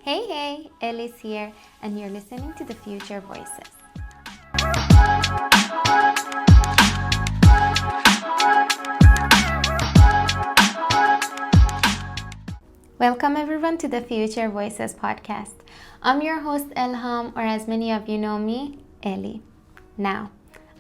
Hey, Ellis here, and you're listening to the Future Voices. Welcome everyone to the Future Voices podcast. I'm your host Elham, or as many of you know me, Ellie. Now,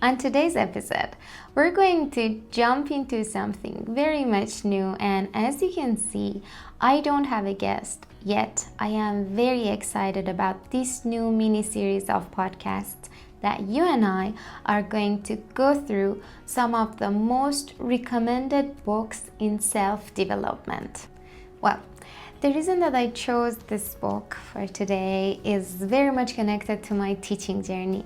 on today's episode, we're going to jump into something very much new, and as you can see, I don't have a guest, yet I am very excited about this new mini-series of podcasts that you and I are going to go through some of the most recommended books in self-development. Well, the reason that I chose this book for today is very much connected to my teaching journey.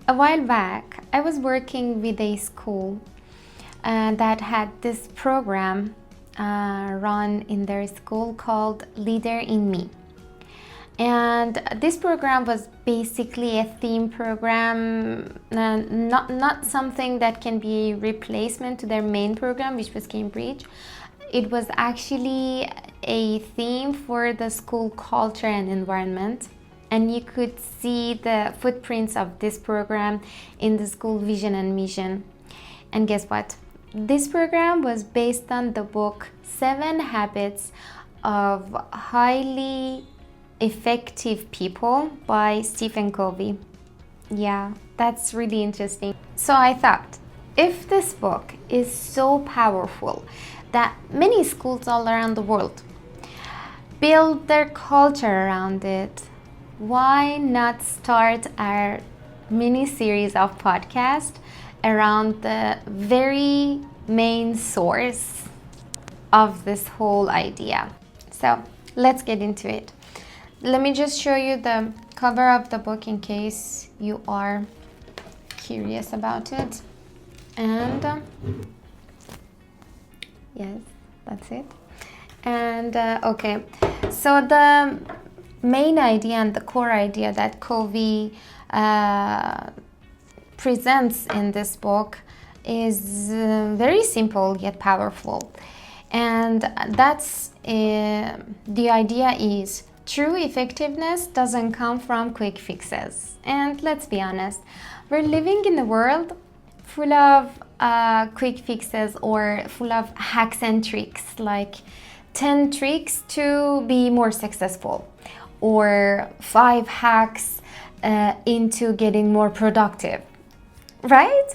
A while back, I was working with a school that had this program run in their school called Leader in Me. And this program was basically a theme program, not something that can be a replacement to their main program, which was Cambridge. It was actually a theme for the school culture and environment. And you could see the footprints of this program in the school vision and mission. And guess what? This program was based on the book 7 Habits of Highly Effective People by Stephen Covey. Yeah, that's really interesting. So I thought, if this book is so powerful that many schools all around the world build their culture around it, why not start our mini series of podcasts around the very main source of this whole idea? So let's get into it. Let me just show you the cover of the book in case you are curious about it. And yes, that's it. And okay, so the main idea and the core idea that Covey presents in this book is very simple yet powerful. And that's the idea is true effectiveness doesn't come from quick fixes. And let's be honest, we're living in a world full of quick fixes or full of hacks and tricks, like 10 tricks to be more successful, or 5 hacks into getting more productive, right?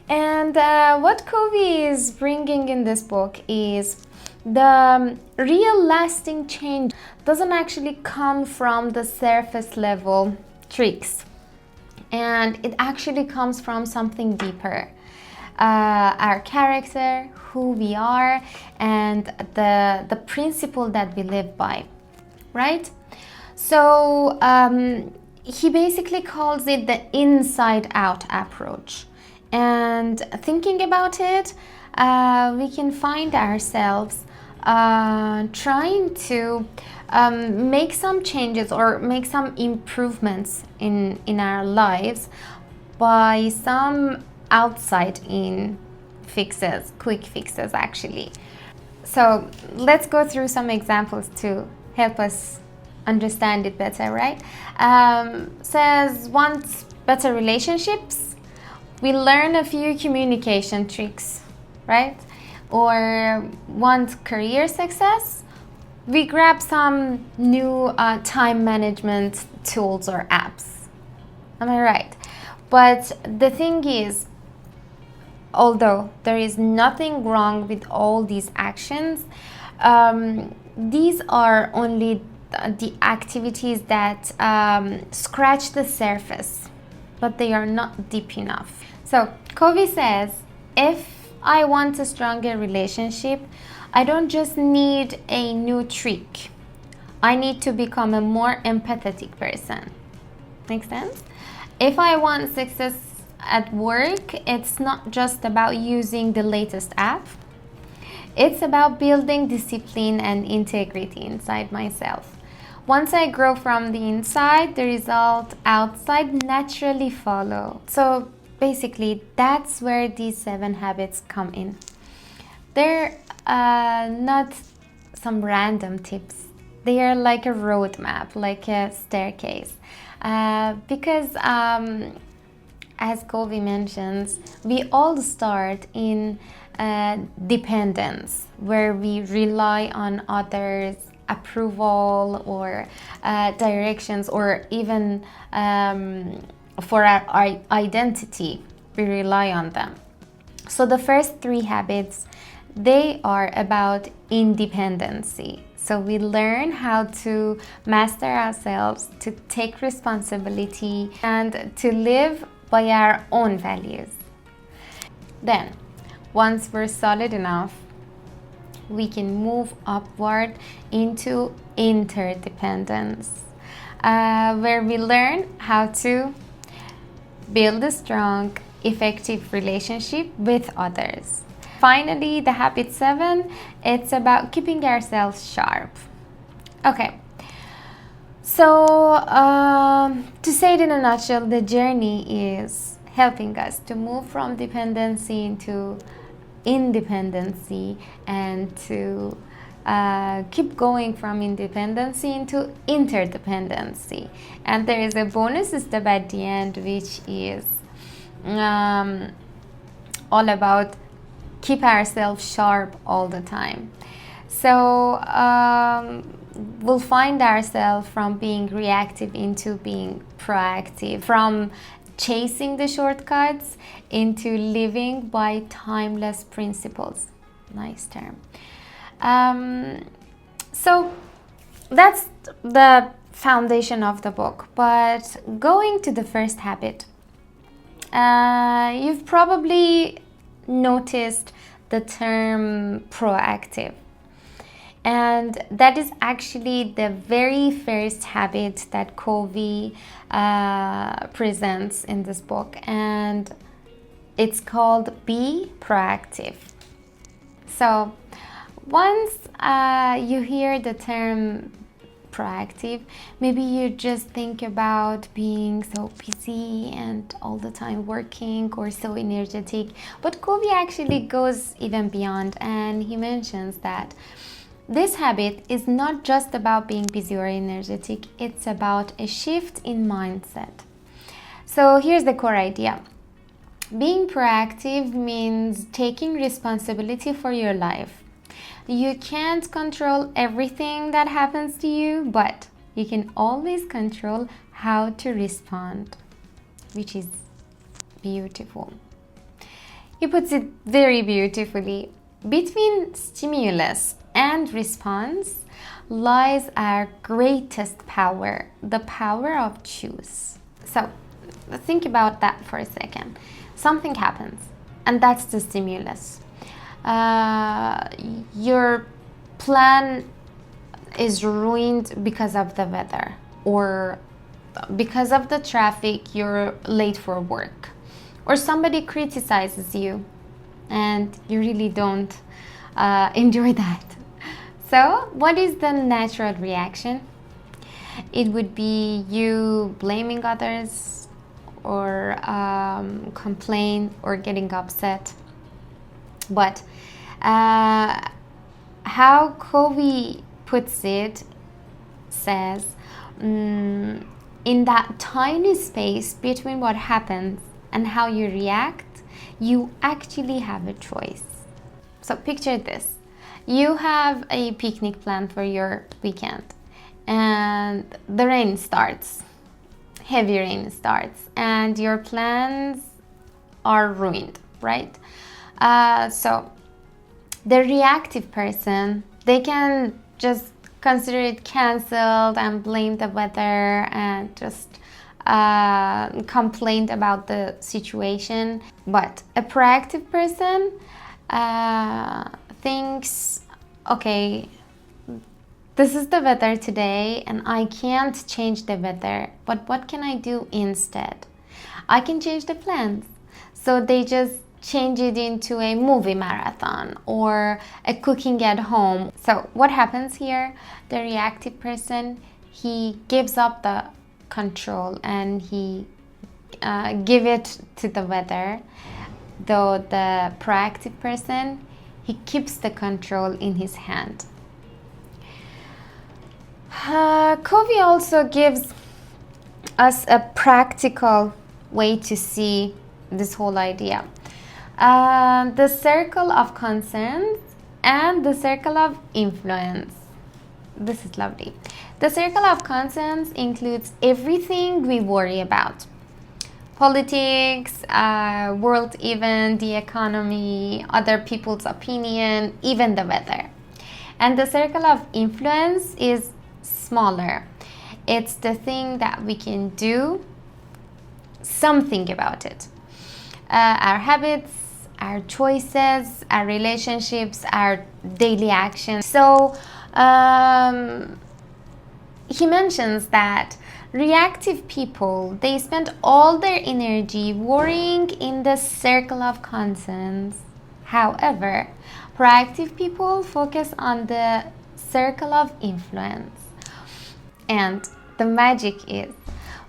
And what Covey is bringing in this book is the real lasting change doesn't actually come from the surface level tricks, and it actually comes from something deeper. Our character, who we are, and the principle that we live by, right? So he basically calls it the inside out approach. And thinking about it, we can find ourselves trying to make some changes or make some improvements in our lives by some outside in fixes, quick fixes actually. So let's go through some examples to help us understand it better, right? Says, want better relationships? We learn a few communication tricks, right? Or want career success? We grab some new time management tools or apps. Am I right? But the thing is, although there is nothing wrong with all these actions, these are only the activities that scratch the surface, but they are not deep enough. So Covey says, if I want a stronger relationship, I don't just need a new trick. I need to become a more empathetic person. Make sense? If I want success at work, it's not just about using the latest app. It's about building discipline and integrity inside myself. Once I grow from the inside, the result outside naturally follow. So basically, that's where these 7 habits come in. They're not some random tips. They are like a roadmap, like a staircase. Because as Covey mentions, we all start in dependence, where we rely on others' approval or directions, or even for our identity, we rely on them. So the first three habits, they are about independency. So we learn how to master ourselves, to take responsibility, and to live by our own values. Then, once we're solid enough, we can move upward into interdependence, where we learn how to build a strong, effective relationship with others. Finally, the habit 7, it's about keeping ourselves sharp. Okay, so to say it in a nutshell, the journey is helping us to move from dependency into independency, and to keep going from independency into interdependency. And there is a bonus step at the end, which is all about keep ourselves sharp all the time. So we'll find ourselves from being reactive into being proactive, from chasing the shortcuts into living by timeless principles. Nice term. So that's the foundation of the book. But going to the first habit, you've probably noticed the term proactive. And that is actually the very first habit that Covey presents in this book. And it's called Be Proactive. So once you hear the term proactive, maybe you just think about being so busy and all the time working, or so energetic. But Covey actually goes even beyond, and he mentions that this habit is not just about being busy or energetic, it's about a shift in mindset. So here's the core idea. Being proactive means taking responsibility for your life. You can't control everything that happens to you, but you can always control how to respond, which is beautiful. He puts it very beautifully. Between stimulus and response lies our greatest power, the power of choose. So think about that for a second. Something happens, and that's the stimulus. Your plan is ruined because of the weather, or because of the traffic, you're late for work, or somebody criticizes you and you really don't enjoy that. So what is the natural reaction? It would be you blaming others, or complain, or getting upset. But how Covey puts it says, in that tiny space between what happens and how you react, you actually have a choice. So picture this. You have a picnic plan for your weekend, and the rain starts. Heavy rain starts, and your plans are ruined, right? So the reactive person, they can just consider it cancelled and blame the weather and just complain about the situation. But a proactive person thinks, okay, this is the weather today and I can't change the weather, but what can I do instead? I can change the plans. So they just change it into a movie marathon or a cooking at home. So what happens here? The reactive person, he gives up the control and he give it to the weather, though the proactive person, he keeps the control in his hand. Covey also gives us a practical way to see this whole idea. The circle of concerns and the circle of influence. This is lovely. The circle of concerns includes everything we worry about: politics, world event, the economy, other people's opinion, even the weather. And the circle of influence is smaller. It's the thing that we can do something about it. Our habits, our choices, our relationships, our daily actions. So he mentions that reactive people, they spend all their energy worrying in the circle of concerns. However, proactive people focus on the circle of influence. And the magic is,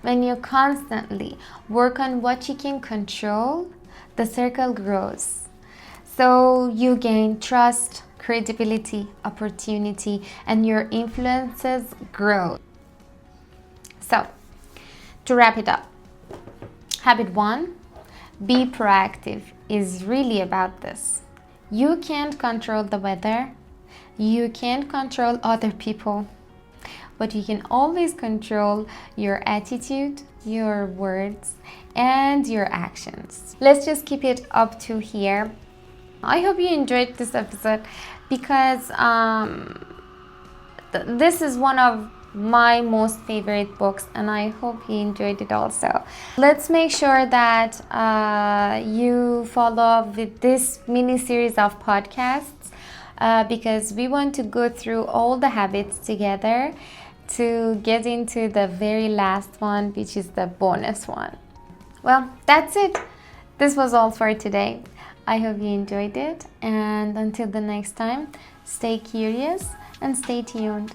when you constantly work on what you can control, the circle grows. So you gain trust, credibility, opportunity, and your influences grow. So, to wrap it up, habit 1, be proactive, is really about this. You can't control the weather, you can't control other people, but you can always control your attitude, your words, and your actions. Let's just keep it up to here. I hope you enjoyed this episode because this is one of my most favorite books, and I hope you enjoyed it also. Let's make sure that you follow up with this mini series of podcasts because we want to go through all the habits together to get into the very last one, which is the bonus one. Well, that's it. This was all for today. I hope you enjoyed it, and until the next time, stay curious and stay tuned.